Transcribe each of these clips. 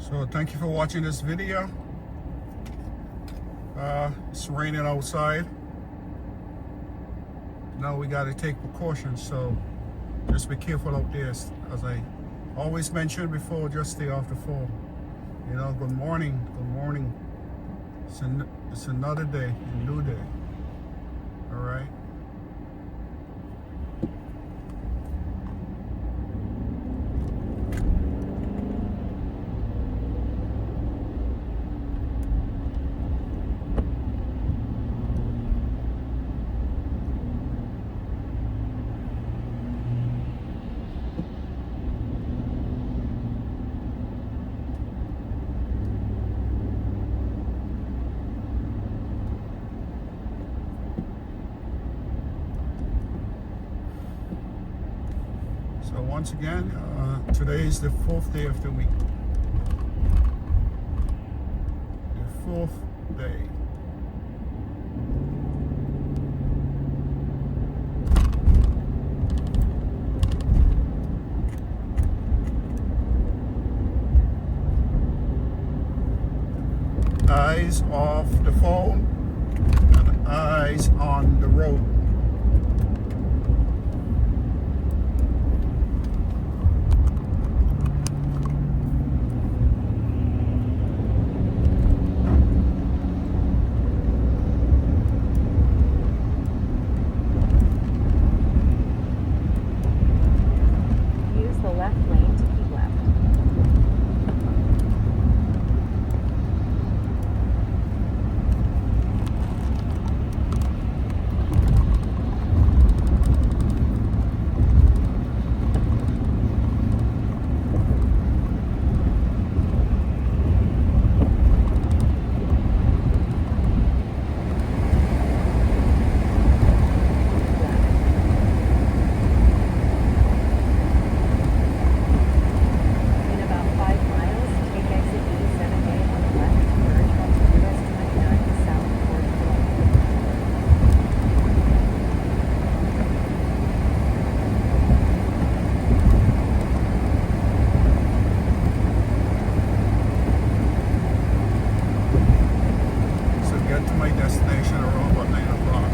So thank you for watching this video. It's raining outside. Now we got to take precautions, so just be careful out there. As I always mentioned before, just stay off the phone. You know, good morning. It's another day, a new day. All right. So once again, today is the 4th day of the week. The 4th day. Eyes off the phone and eyes on the road. Use the left lane to keep left. In about 5 miles, take exit 87A on the left to merge onto US 29 south toward Columbia. So get to my destination around about 9 o'clock.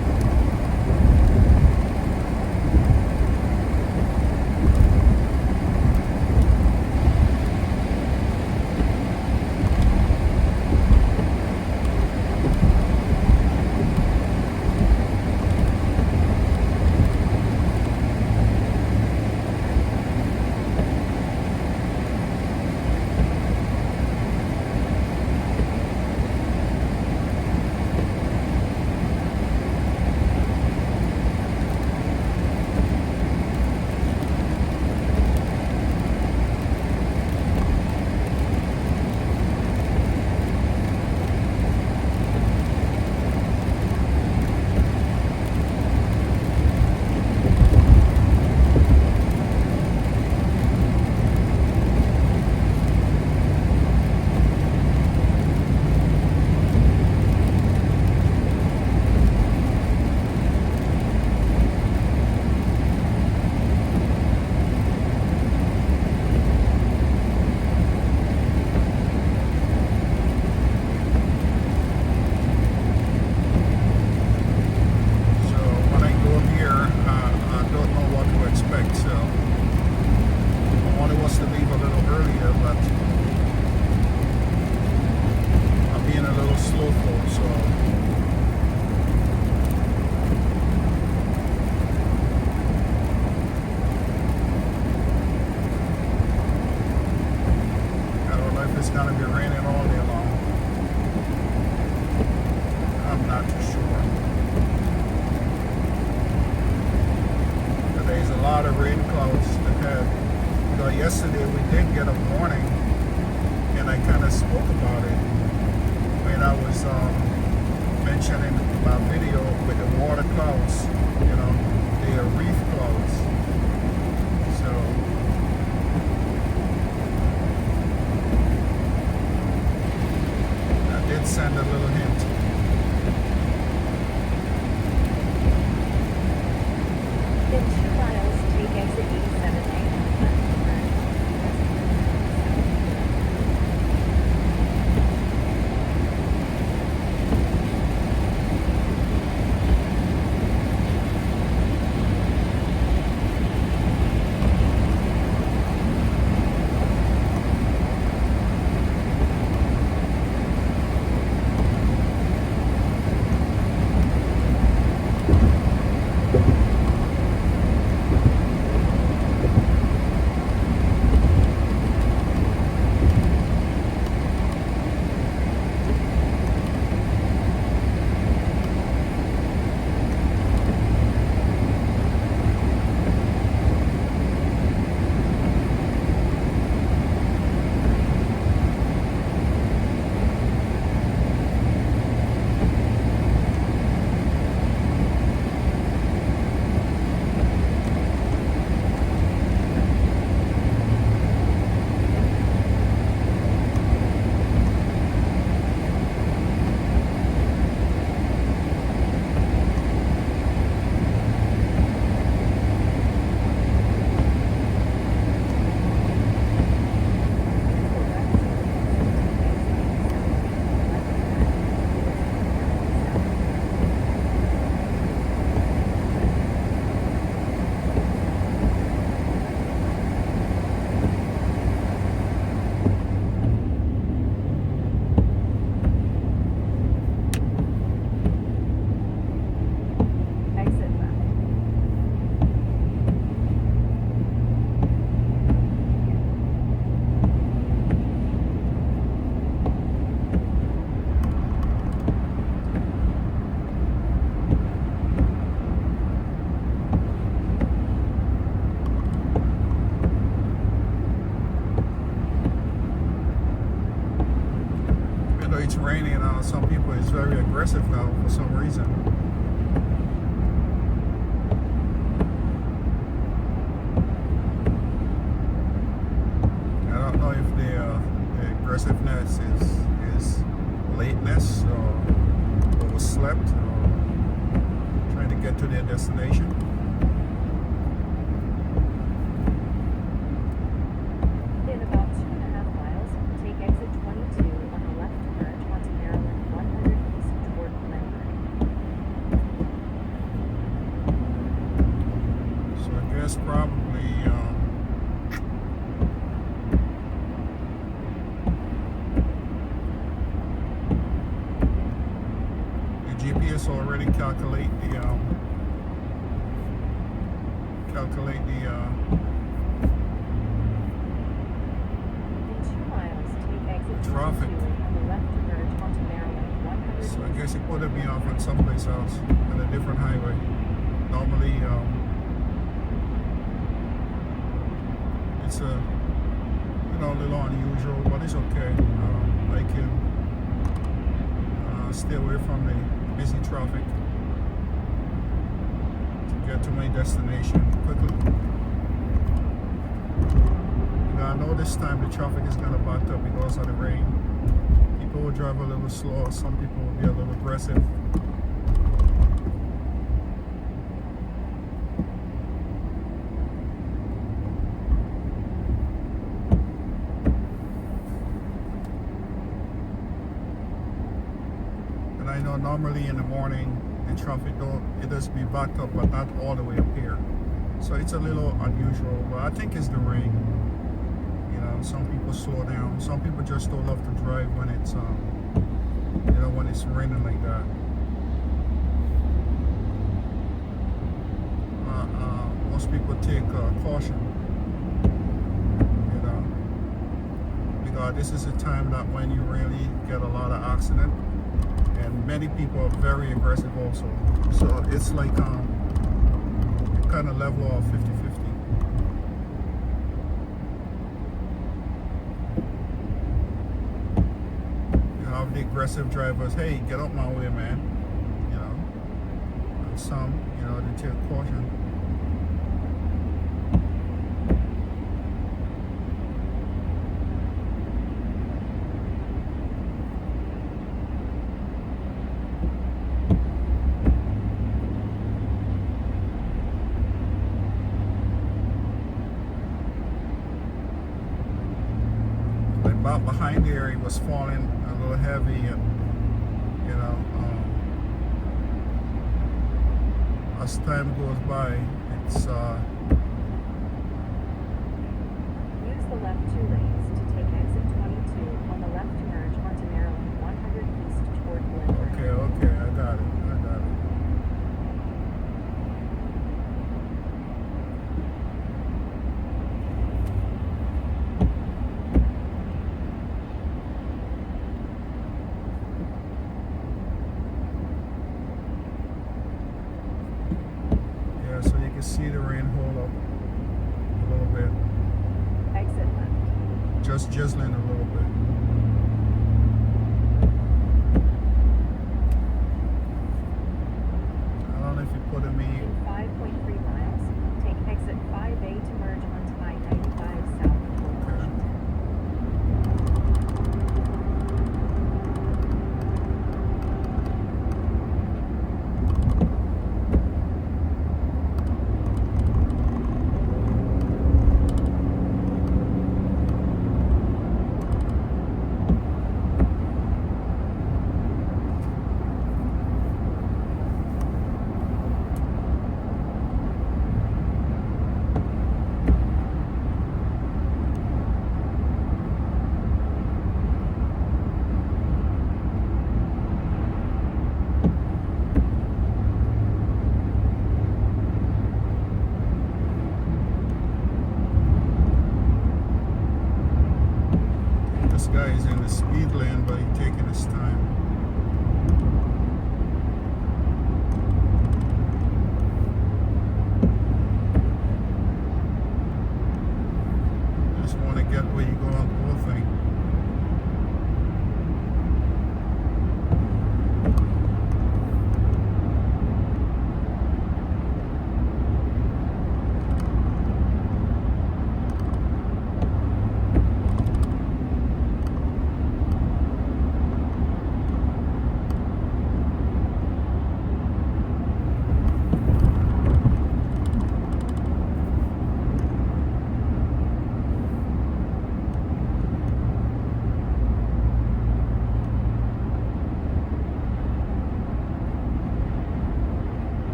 So when I go here, I don't know what to expect. So I wanted us to leave a little earlier, but I'm being a little slowful. So I don't know if it's gonna be raining all day long. I'm not too sure. There's a lot of rain clouds ahead. Yesterday we did get a warning, and I kind of spoke about it when I was mentioning my video with the water clouds. You know, they are reef clouds. So I did send a little hint. In 2 miles, take exit 87A on the left to merge onto US 29 south. it's raining. Some people is very aggressive now for some reason. I don't know if the aggressiveness is lateness or overslept or trying to get to their destination. In about 2.5 miles, take exit 22 on the left to merge onto Maryland 100 east toward Glenburn. So I guess probably the GPS already calculate the In 2 miles, take exit Traffic. 22 on the left to merge onto Maryland 100 So I east. guess it put me off on someplace else on a different highway. Normally, it's a little unusual, but it's okay. I can stay away from the busy traffic to get to my destination quickly. Now, I know this time the traffic is gonna back up because of the rain. People will drive a little slower. Some people will be a little aggressive. And I know normally in the morning the traffic it does be backed up, but not all the way up here. So it's a little unusual, but I think it's the rain. Some people slow down. Some people just don't love to drive when it's when it's raining like that. Most people take caution, because this is a time that when you really get a lot of accident, and many people are very aggressive also. So it's like kind of level of 50-50. The aggressive drivers, hey, get out my way, man. And some, they take caution. Like about behind there, he was falling a little heavy, and as time goes by, it's Use the left 2 lanes to take exit 22 on the left to merge onto Maryland 100 east toward Glenburn. okay. I got it. So you can see the rain hold up a little bit, Exit left. just drizzling a little bit. I don't know if you put me. In 5.3 miles, take exit 5A to merge onto I-95 south toward Washington. guy is in the speed lane, but he's taking his time. Just want to get where you go on the whole thing.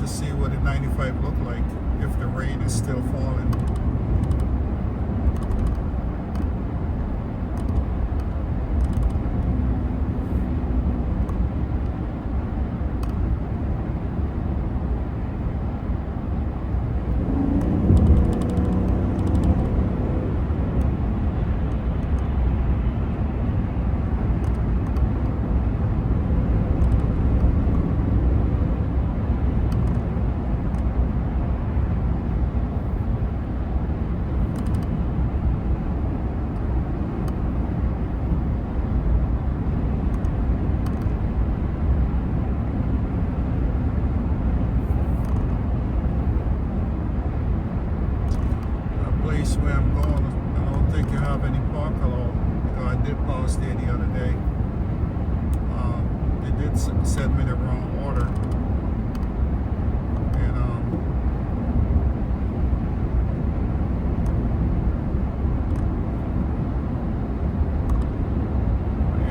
to see what the 95 look like if the rain is still falling. Place where I'm going, I don't think you have any park along. Because I did pass there the other day. They did send me the wrong order, and I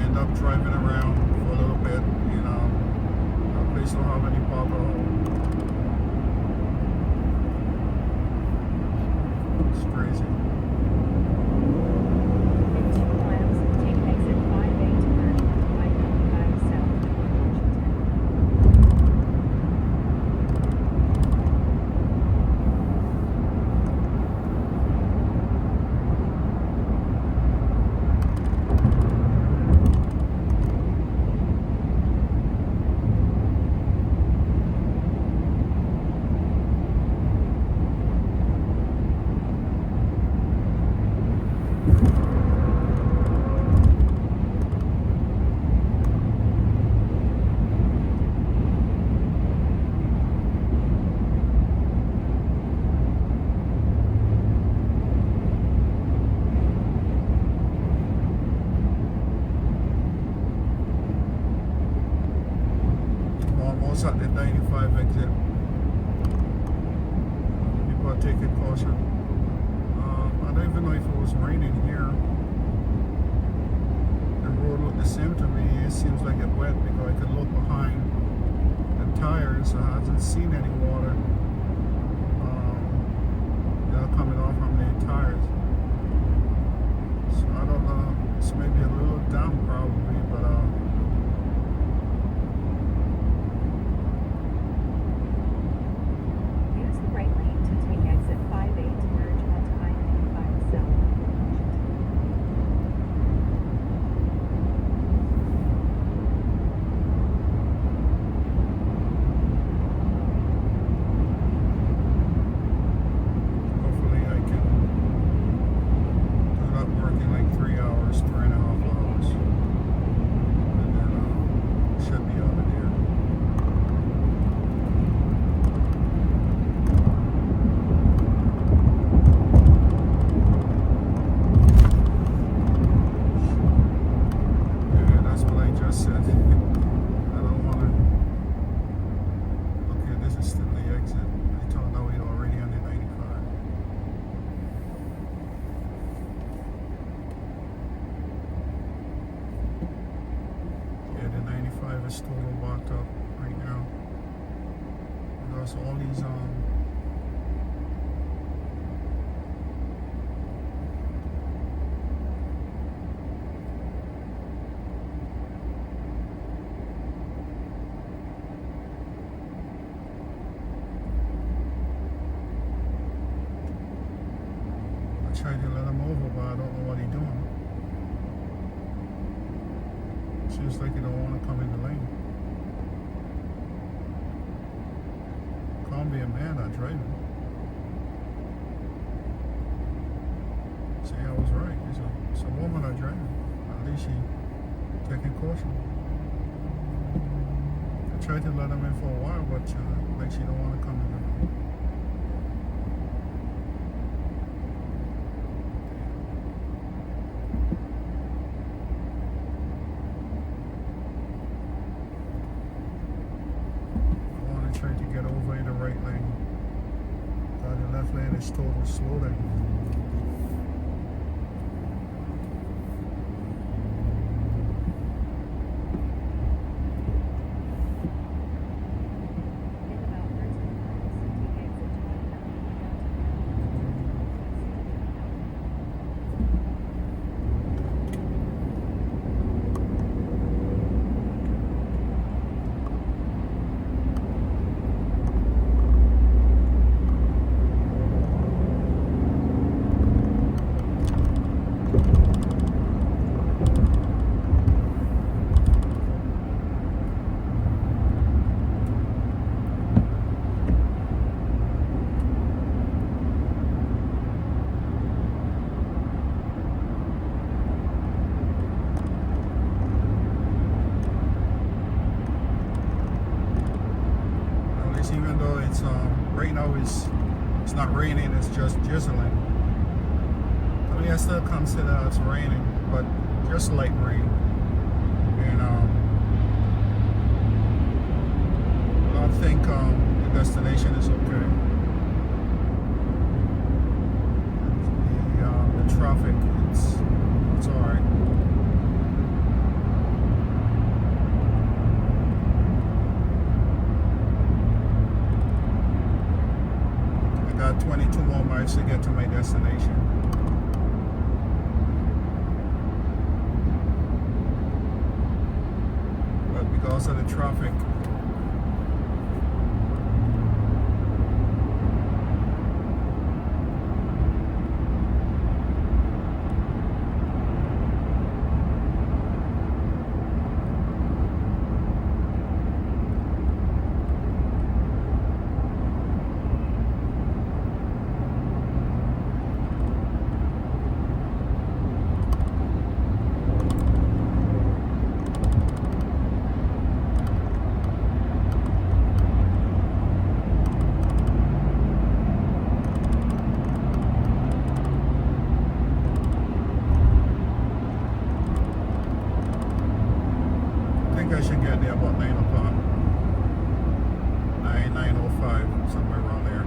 end up driving around for a little bit. That place don't have any park along. It's crazy. In 2 miles, take exit 5A to merge onto I-95 south toward Washington. Almost at the 95 exit. People are taking caution. I don't even know if it was raining here. The road looked the same to me. It seems like it wet because I could look behind the tires. I hasn't seen any water coming off from the tires. So I don't know. It's maybe a little damp probably, but Use the right lane to take exit 5A to merge onto I-95 south toward Washington. hopefully I can do that work in like 3 hours, 3.5 hours. And then should be out of there. Yeah, that's what I just said. I don't want to. Okay, this is still the exit. I thought that we'd already on the 95. Yeah, the 95 is total blocked up right now. Because all these I tried to let him over, but I don't know what he's doing. Seems like he don't want to come in the lane. Can't be a man not driving. See, I was right. It's a woman not driving. At least she taking caution. I tried to let him in for a while, but like she don't want to come in the lane. Trying to get over in the right lane. The left lane is total slow down. In about 13 It's right now it's not raining. It's just drizzling. I mean, I still consider it's raining, but just light rain. And I think the destination is okay. The traffic, it's all right. I got 22 more miles to get to my destination. But because of the traffic, I should get there about 9 o'clock. 9:05, somewhere around there.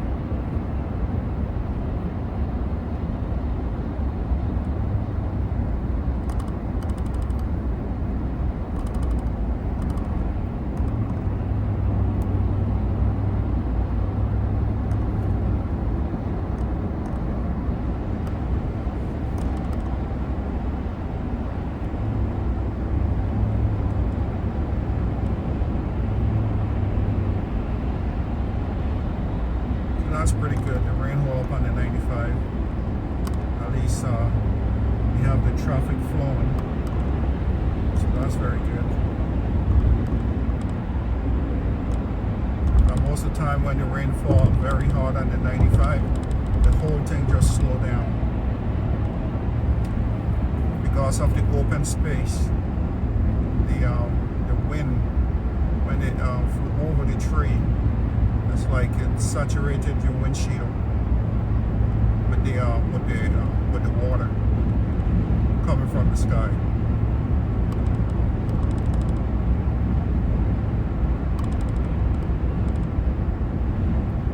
That's pretty good. The rain will up on the 95. At least we have the traffic flowing. So that's very good. Most of the time when the rain falls very hard on the 95, the whole thing just slow down. Because of the open space, the wind, when it flew over the tree, it's like it saturated your windshield with the water coming from the sky.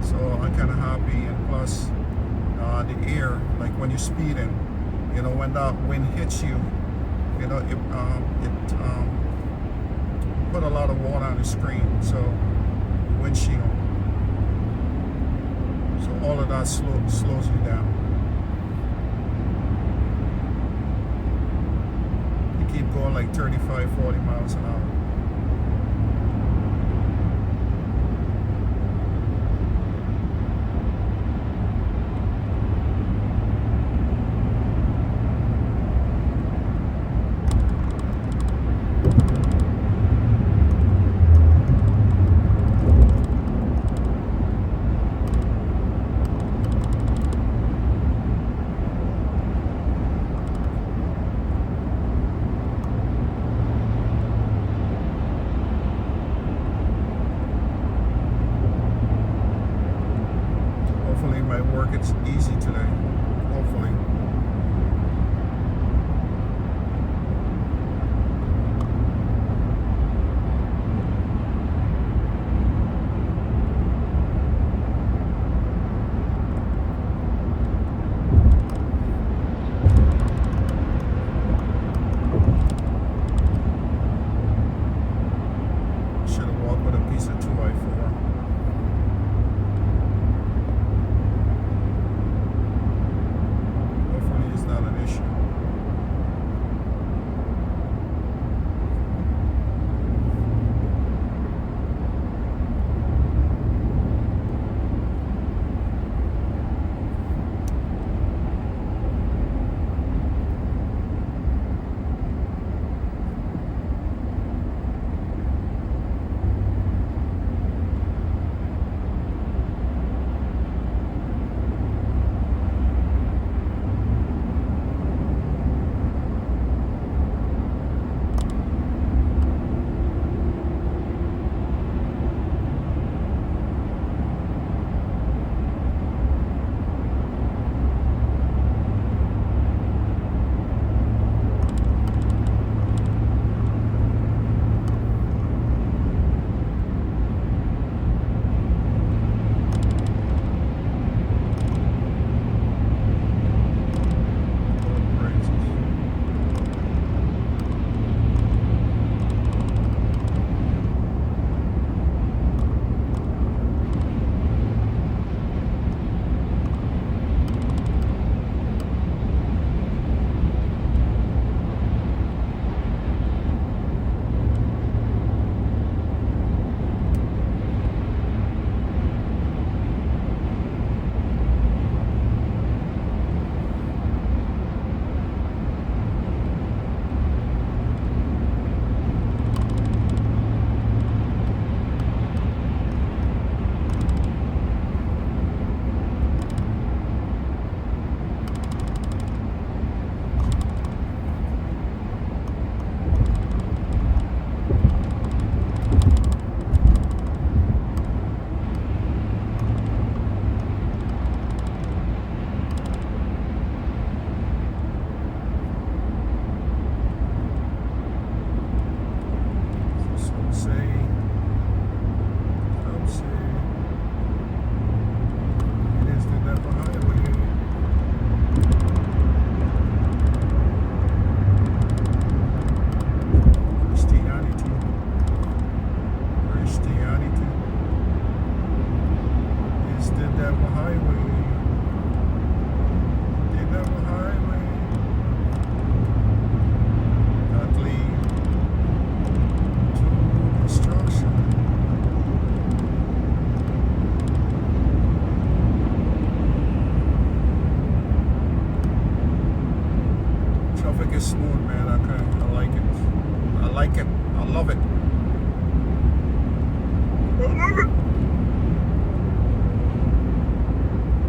So I'm kind of happy, and plus the air, like when you're speeding, you know, when that wind hits you, you know, it put a lot of water on the screen, so windshield. So all of that slows you down. You keep going like 35, 40 miles an hour.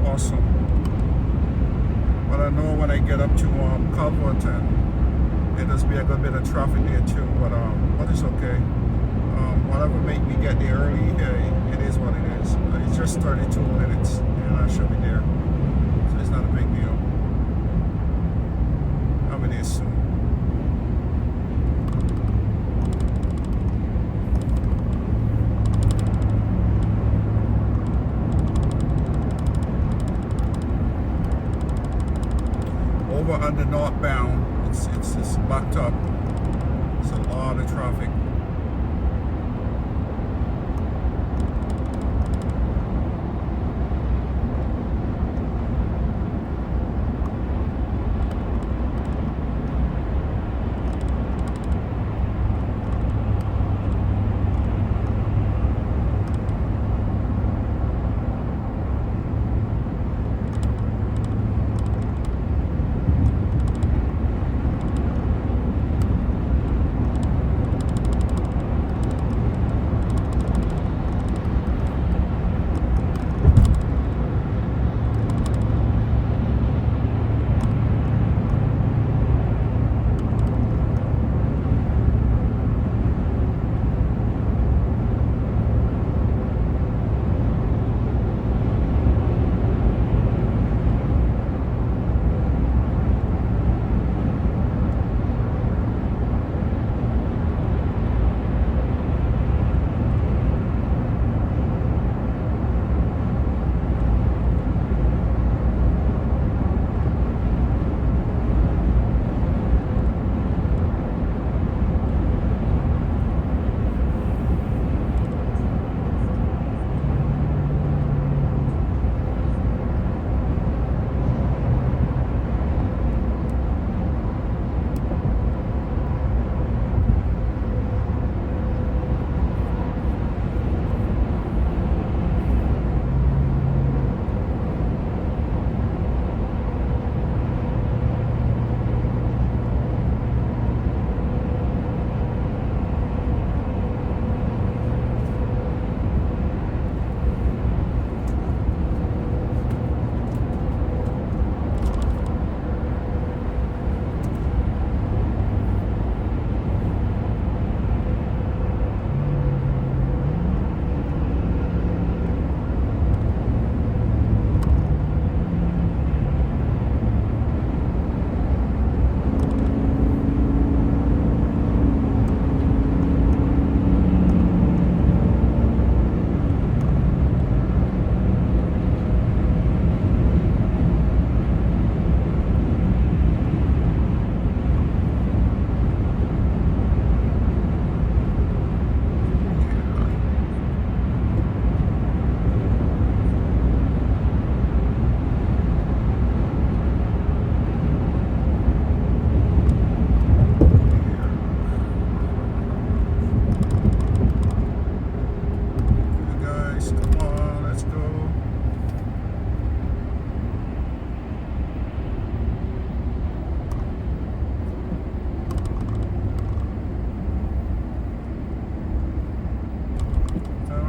Awesome. But I know when I get up to Calverton, there's be a good bit of traffic there too. But it's okay. Whatever make me get there early, it is what it is. It's just 32 minutes, and I should be there. So it's not a big deal. I'll be there soon. Over on the northbound, it's backed up. It's a lot of traffic.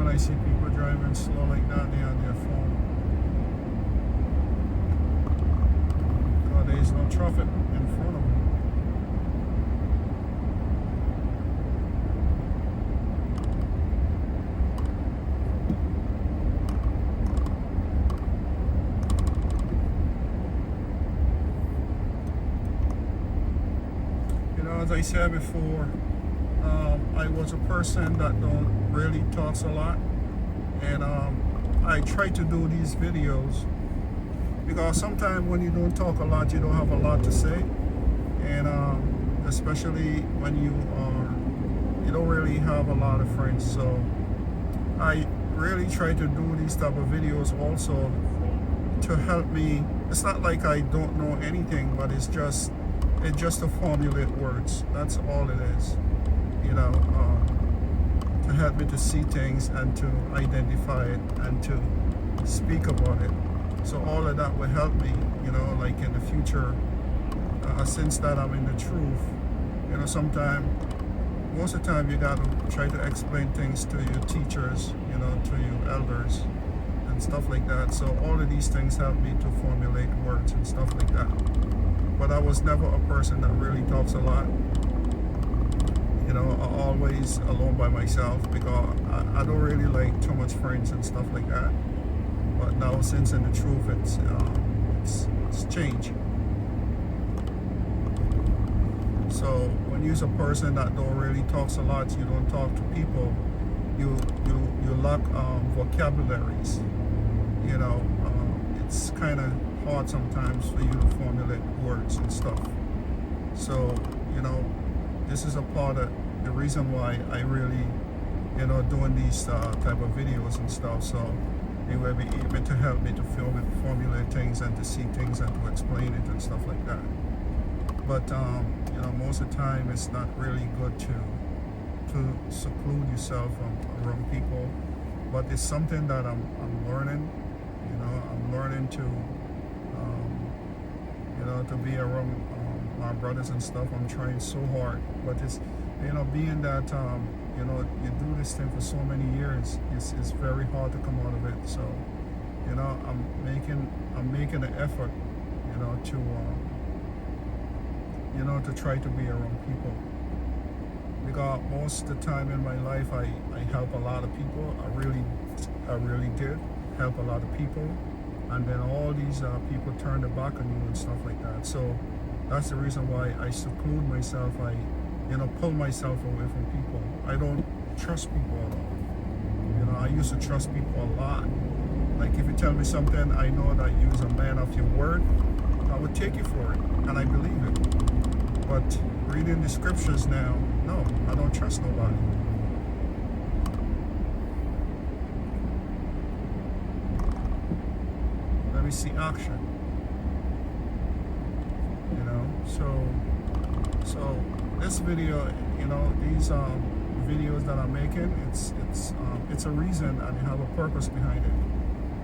I see people driving slow like that, they're on their phone. God, there is no traffic in front of them. You know, as I said before, I was a person that don't really talks a lot, and I try to do these videos because sometimes when you don't talk a lot, you don't have a lot to say, and especially when you don't really have a lot of friends. So I really try to do these type of videos also to help me. It's not like I don't know anything, but it's just to formulate words. That's all it is, you know, to help me to see things and to identify it and to speak about it. So all of that will help me, you know, like in the future, since that I'm in the truth. You know, sometimes most of the time you got to try to explain things to your teachers, you know, to your elders and stuff like that. So all of these things help me to formulate words and stuff like that. But I was never a person that really talks a lot. You know, I'm always alone by myself because I don't really like too much friends and stuff like that. But now, since in the truth, it's changed. So when you're a person that don't really talks a lot, you don't talk to people, you lack vocabularies. You know, it's kind of hard sometimes for you to formulate words and stuff. So, you know, this is a part of the reason why I really, you know, doing these type of videos and stuff. So it will be able to help me to formulate things and to see things and to explain it and stuff like that. But you know, most of the time it's not really good to seclude yourself from around people. But it's something that I'm learning. You know, I'm learning to you know, to be around my brothers and stuff. I'm trying so hard, but it's, you know, being that you know, you do this thing for so many years, it's very hard to come out of it. So, you know, I'm making an effort, you know, to try to be around people. Because most of the time in my life, I help a lot of people. I really did help a lot of people. And then all these people turn their back on you and stuff like that. So that's the reason why I seclude myself. I, you know, pull myself away from people. I don't trust people at all. You know, I used to trust people a lot. Like if you tell me something, I know that you're a man of your word, I would take you for it, and I believe it. But reading the scriptures now, no, I don't trust nobody. Let me see action. You know, so this video, you know, these videos that I'm making, it's a reason and you have a purpose behind it.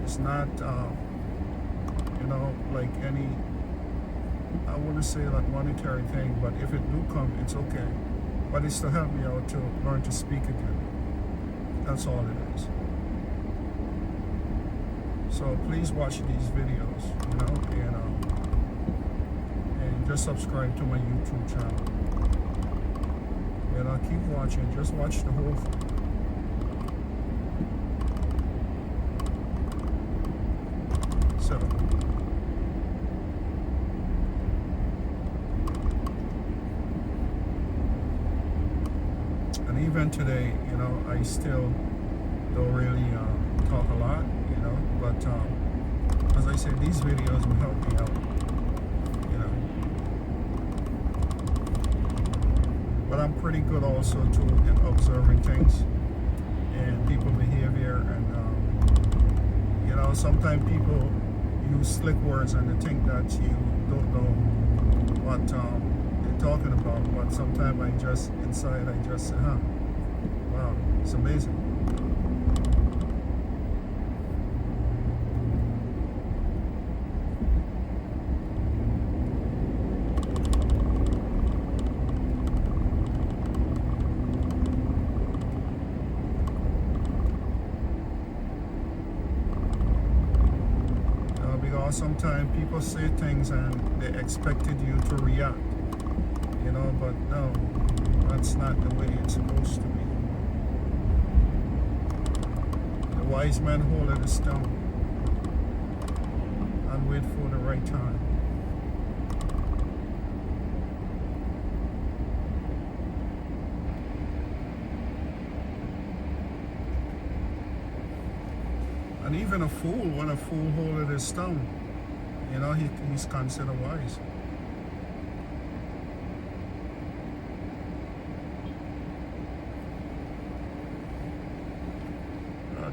It's not you know, like any, I wouldn't say like monetary thing, but if it do come, it's okay. But it's to help me out to learn to speak again. That's all it is. So please watch these videos, you know, and just subscribe to my YouTube channel. And I'll keep watching. Just watch the whole thing. So, and even today, you know, I still don't really talk a lot, you know, but as I said, these videos will help me out, you know. But I'm pretty good also too in observing things and people behavior, and you know, sometimes people use slick words and they think that you don't know what they're talking about, but sometimes I just inside I just say, wow, it's amazing. Sometimes people say things and they expected you to react, you know, but no, that's not the way it's supposed to be. The wise man holdeth his tongue and wait for the right time. And even a fool, when a fool holdeth his tongue, you know, he's considered wise.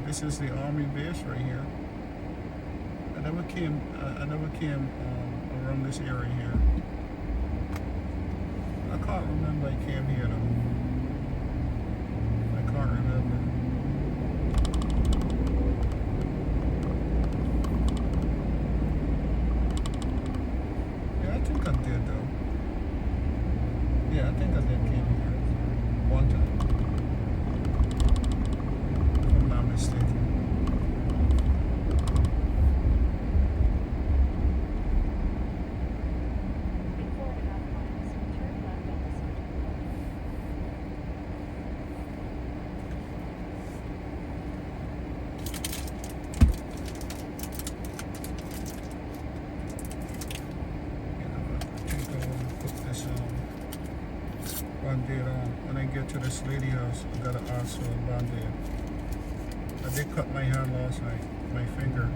This is the army base right here. I never came around this area here. I can't remember I came here though. I can't remember. I think I did though. Yeah, I think I did came here one time. lady house. I gotta ask for a band-aid. I did cut my hand last night, my finger.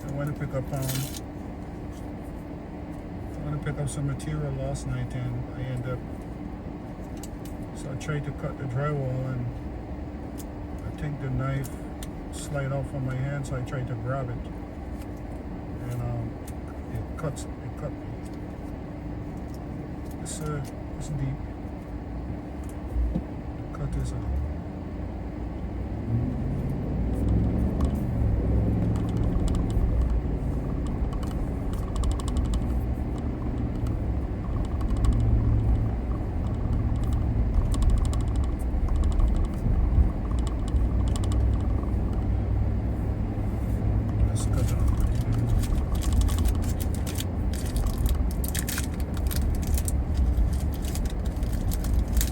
I went to pick up some material last night, and I ended up. So I tried to cut the drywall, and I think the knife slide off from my hand, so I tried to grab it, and it cut me. It's deep. The cut is let's cut it off.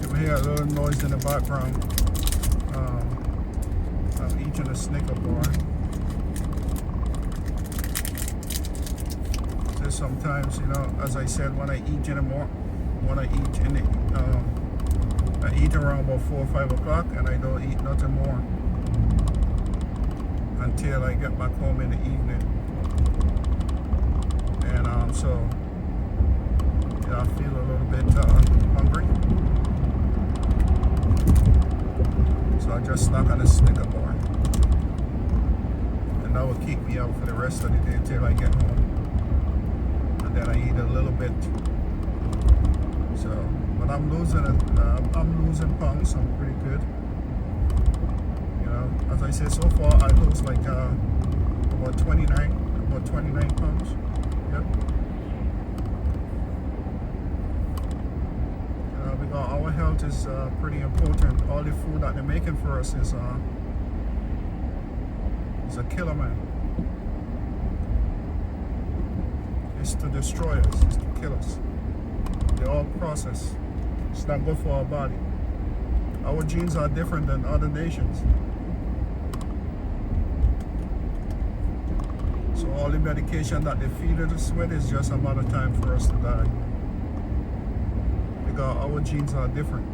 You hear a little noise in the background. I'm eating a Snicker bar. So sometimes, as I said, when I eat in the morning, I eat around about 4 or 5 o'clock, and I don't eat nothing more until I get back home in the evening. And so I feel a little bit hungry. So I just snack on a Snicker bar. And that will keep me out for the rest of the day till I get home. And then I eat a little bit. So, but I'm losing pounds. I'm pretty good. As I said, so far I lose like about 29 pounds. Yep. Because our health is pretty important. All the food that they're making for us is a killer, man. It's to destroy us. It's to kill us. They're all processed. It's not good for our body. Our genes are different than other nations. So all the medication that they feed us with is just a matter of time for us to die. Because our genes are different.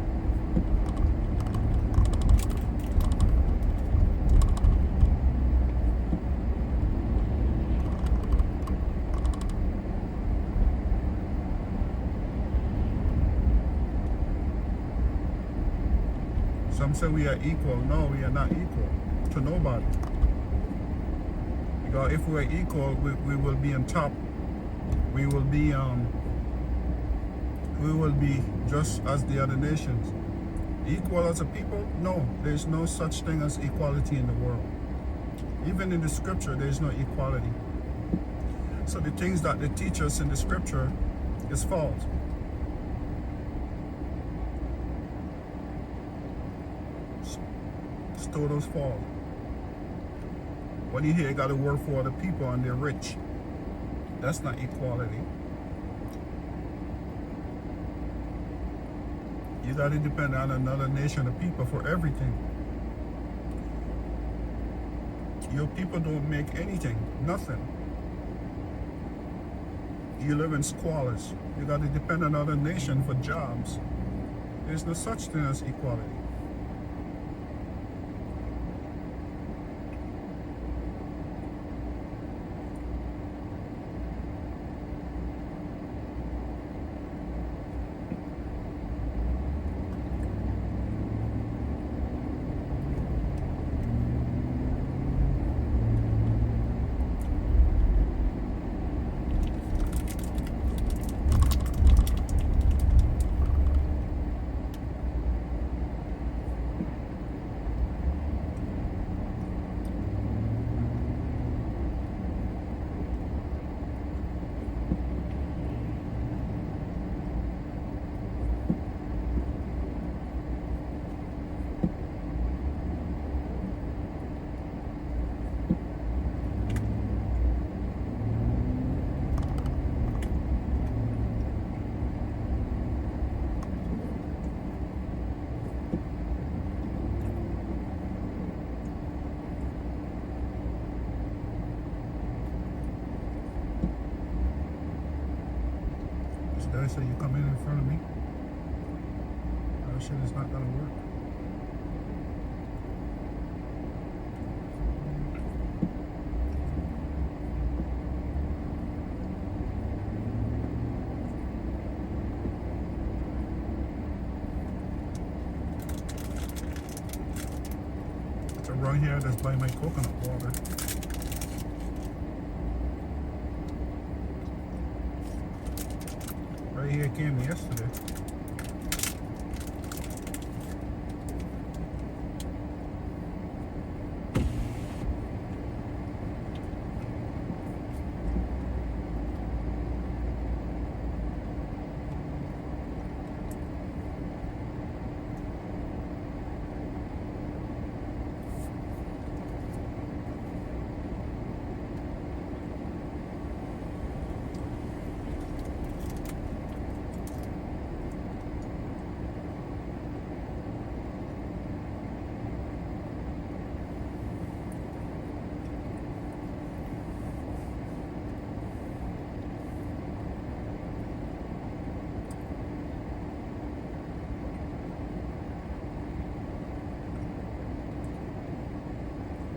Some say we are equal. No, we are not equal to nobody. Because if we're equal, we will be on top. We will be just as the other nations. Equal as a people? No, there's no such thing as equality in the world. Even in the scripture, there's no equality. So the things that they teach us in the scripture is false. It's total false. When you hear you got to work for other people and they're rich, that's not equality. You got to depend on another nation of people for everything. Your people don't make anything, nothing. You live in squalors. You got to depend on another nation for jobs. There's no such thing as equality. guy say you come in front of me? That shit is not gonna work. It's around here that's by my coconut water. Right here came yesterday.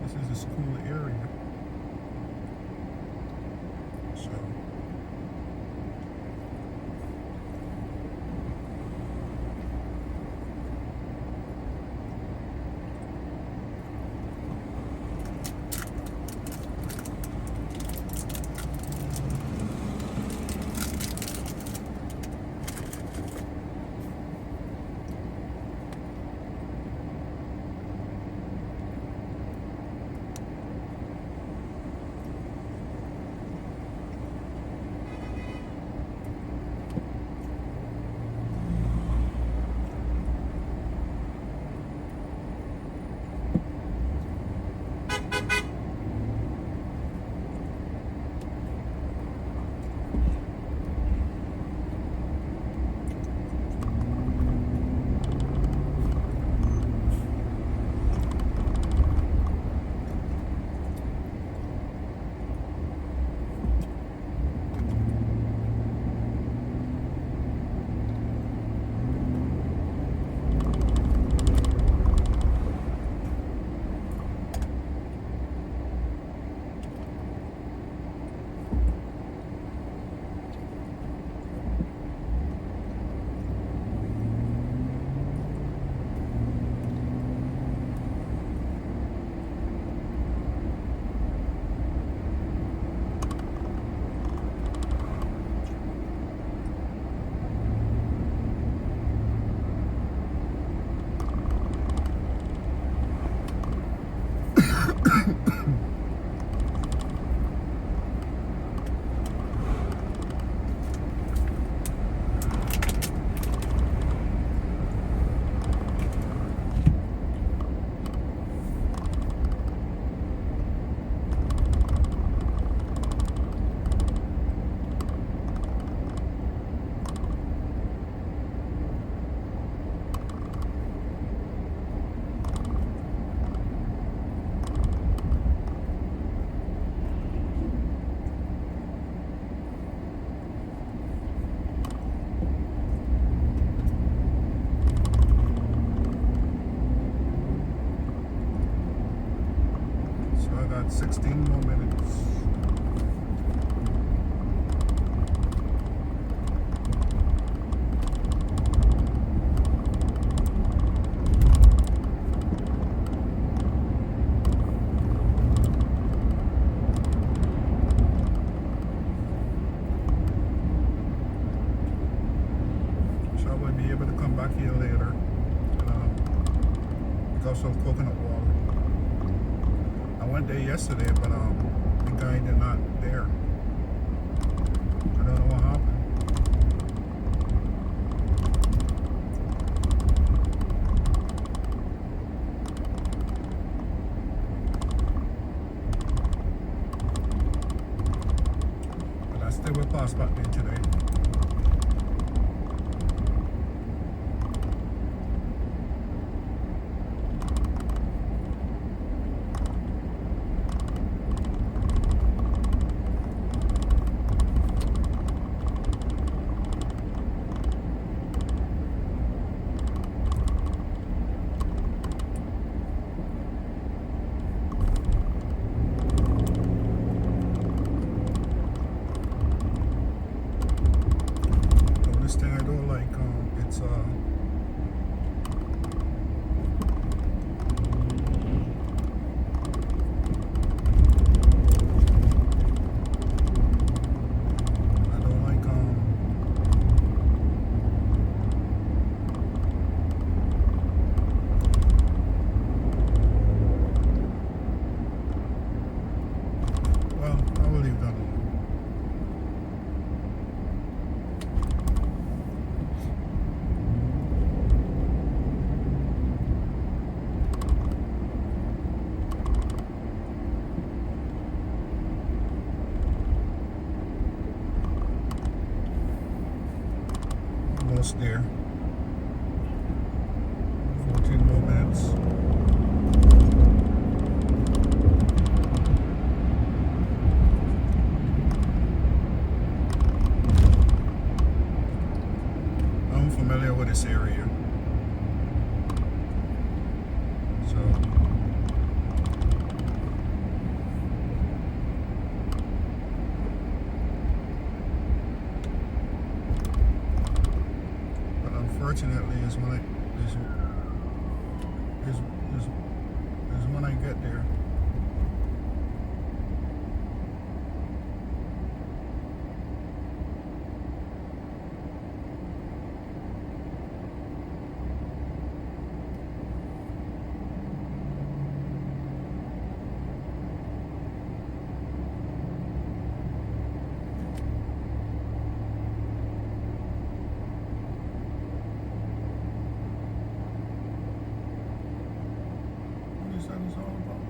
This is a school area. So I got 16 more minutes. So I will be able to come back here later and pick up some coconut water. I went there yesterday, but the guy did not there. I don't know what happened. But I still will pass back there today. almost there. 14 more minutes. I'm familiar with this area. So but unfortunately is when I get there. What is that all about?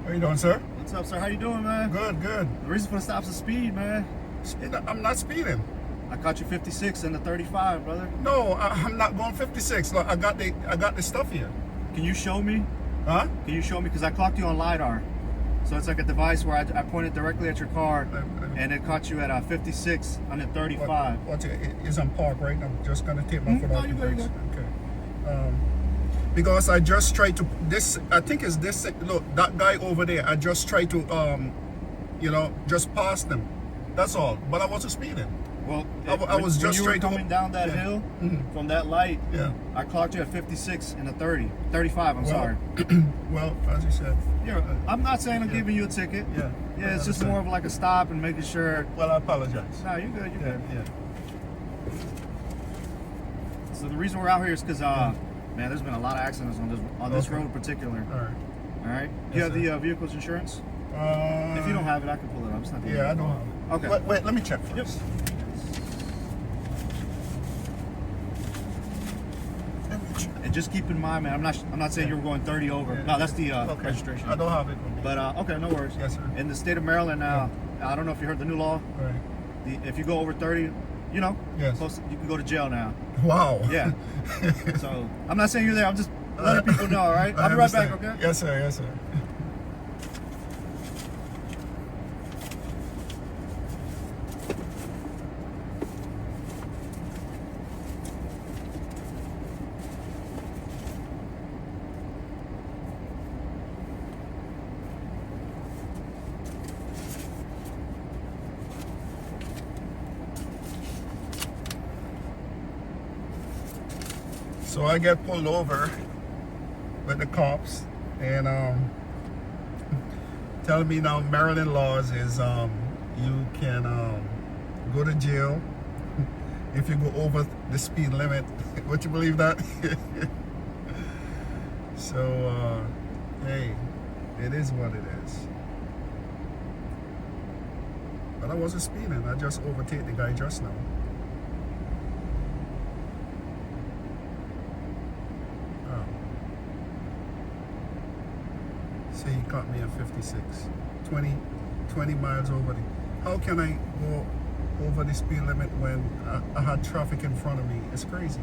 How you doing, sir? What's up, sir? How you doing, man? Good, good. The reason for the stop's the speed, man. I'm not speeding. I caught you 56 in the 35, brother. No, I'm not going 56. Look, I got the stuff here. Can you show me? Huh? Can you show me? Because I clocked you on LiDAR. So it's like a device where I pointed directly at your car, and it caught you at 56 on the 35. What's it? It's on park, right? I'm just gonna take my foot No, off you the good, you brakes. Okay. Because I just tried to I think it's this. Look, that guy over there. I just tried to just pass them. That's all. But I wasn't speeding. Well, I was when just you were straight to- coming down that yeah. hill Mhm. from that light. Yeah. I clocked you at 56 in the 35. I'm Well, sorry. Well, as you said. I'm not saying I'm Yeah. giving you a ticket. Yeah. Yeah, it's I just understand. more of like a stop and making sure. Well, I apologize. No, you're good. You're Yeah, good. yeah. So the reason we're out here is because, man, there's been a lot of accidents on this Okay. road in particular. All right. All right. Do you Yes, have sir. the vehicle's insurance? Uh, If you don't have it, I can pull it up. It's not the end Yeah, I of the don't world. have it. Okay. Wait, let me check first. Yep. Let me check. And just keep in mind, man, I'm not saying you were going 30 over. Yeah. No, that's the Okay. registration. I don't have it with me. But okay, no worries. Yes, sir. In the state of Maryland now, I don't know if you heard the new law. All right. If you go over 30, Yes. you can go to jail now. Wow. Yeah. So I'm not saying you're there. I'm just letting people know. All right. I I'll be right back. understand. Okay. Yes, sir. Yes, sir. So I get pulled over with the cops and telling me now Maryland laws is you can go to jail if you go over the speed limit. Would you believe that? So hey, it is what it is. But I wasn't speeding. I just overtake the guy just now. Say he caught me at 56, 20 miles over the. How can I go over the speed limit when I had traffic in front of me? It's crazy.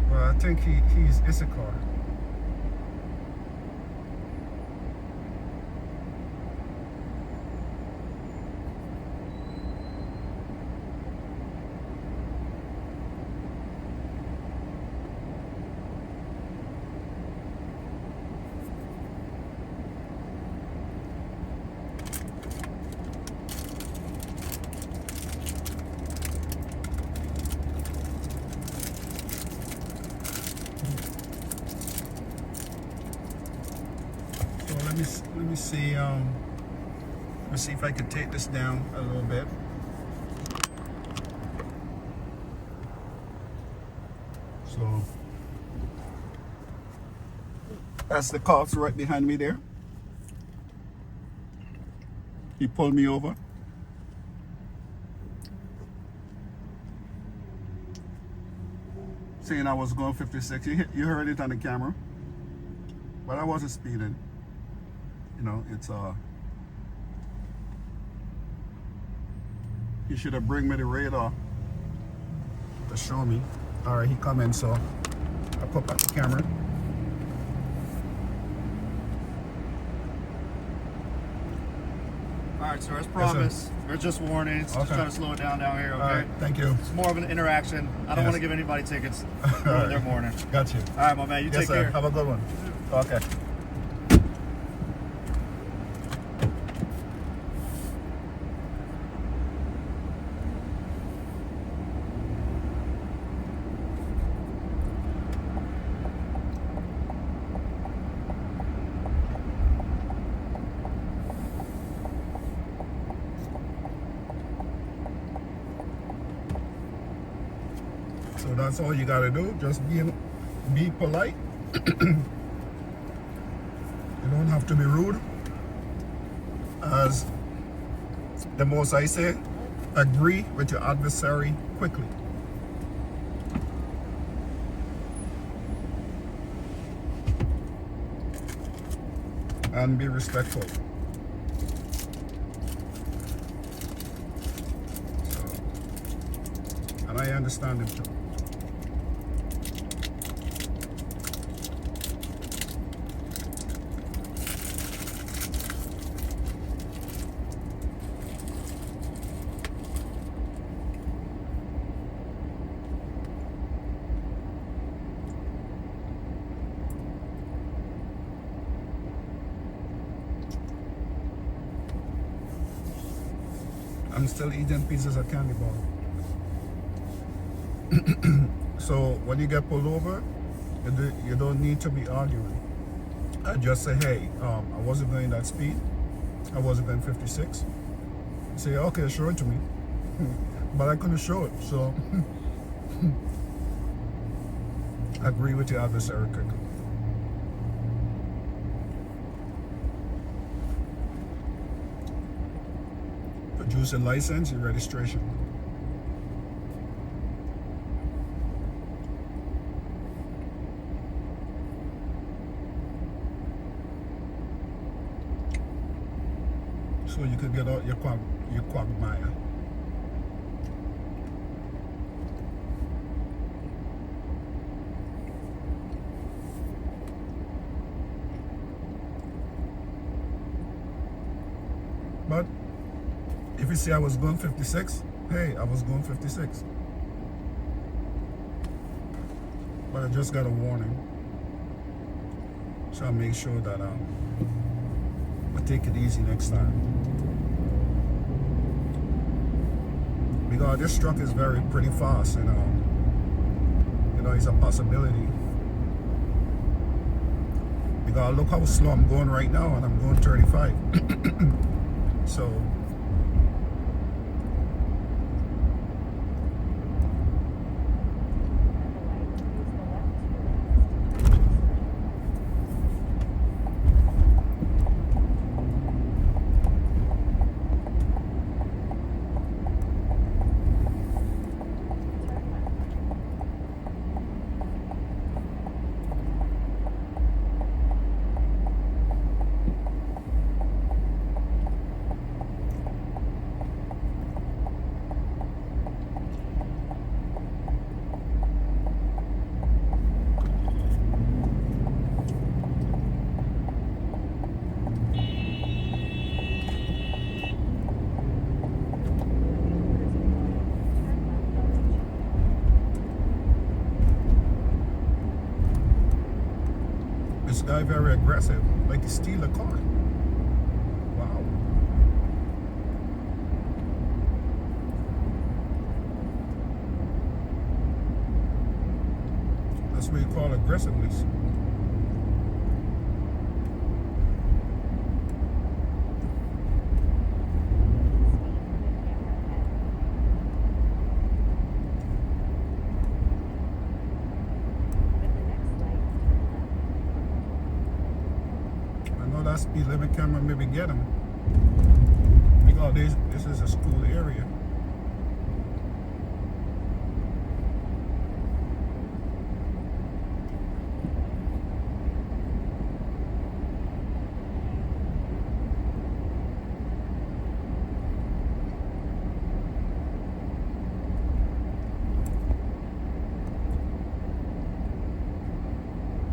Well, I think he's Issachar. let me see. Let's see if I can take this down a little bit. So that's the cops right behind me there. He pulled me over. Saying I was going 56. You heard it on the camera. But I wasn't speeding. You know, it's he should have bring me the radar to show me. Alright, he come in, so I put back the camera. Alright, sir, as promised, they're just warnings. Just trying to slow it down here, okay? Alright, thank you. It's more of an interaction. I don't want to give anybody tickets for their morning. Got you. Alright, my man, you take care. Have a good one. Okay. So that's all you gotta do. Just be polite. You don't have to be rude. As the most I say, agree with your adversary quickly. And be respectful. So, and I understand it too. I'm still eating pieces of candy bar. So when you get pulled over, you don't need to be arguing. I just say, hey, I wasn't going that speed. I wasn't going 56. Say, okay, show it to me. But I couldn't show it, so agree with your adversary quickly. Produce a license, your registration. So you could get out your quagmire. But if you see I was going 56, hey, I was going 56. But I just got a warning. So I'll make sure that I take it easy next time. Because this truck is pretty fast, you know, it's a possibility. Because look how slow I'm going right now, and I'm going 35. So this guy very aggressive, like he steal a car. Wow. That's what you call aggressiveness. that speed limit camera maybe get him. Because this is a school area.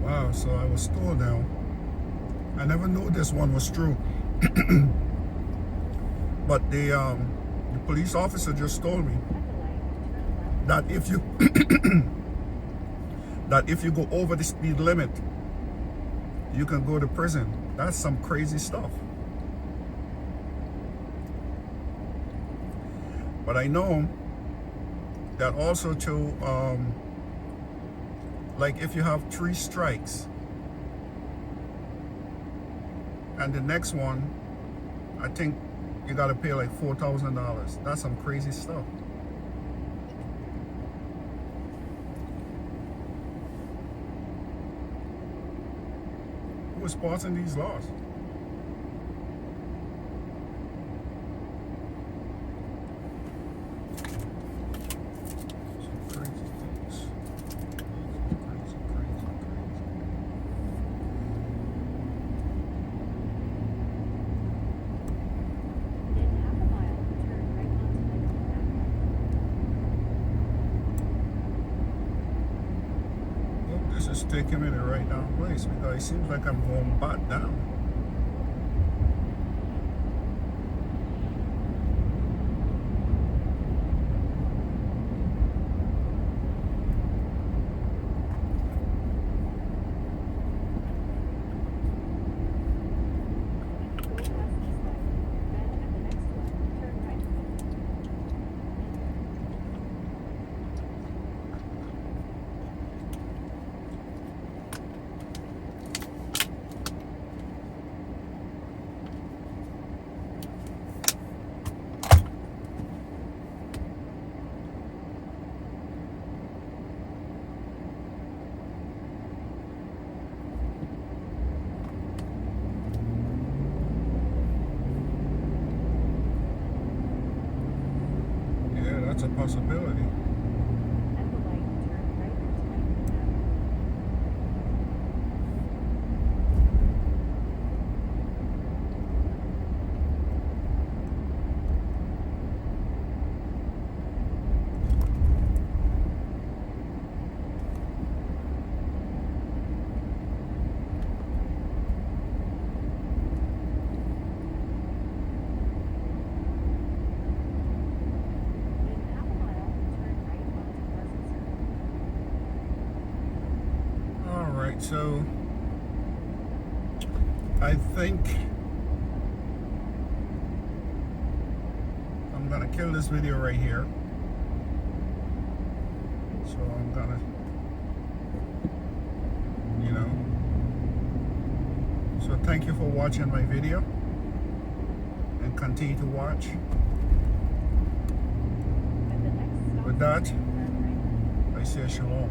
Wow, so I was told now. I never knew this one was true. But the police officer just told me that if you that if you go over the speed limit, you can go to prison. That's some crazy stuff. But I know that also too, like if you have 3 strikes and the next one, I think you gotta pay like $4,000. That's some crazy stuff. Who is passing these laws? Some crazy things. Crazy. In half a mile, turn right onto 19th Avenue. Well, this is taking me to the right down place because it seems like I'm going back down. Go past this light. Then at the next one, turn right. Yeah, that's a possibility. At the light, turn right onto 19th Avenue. In half a mile, turn right onto Pleasant Circle. All right, so I think I'm gonna kill this video right here. So I'm gonna, so thank you for watching my video and continue to watch. At the next stop With that, sign, turn right. I say shalom.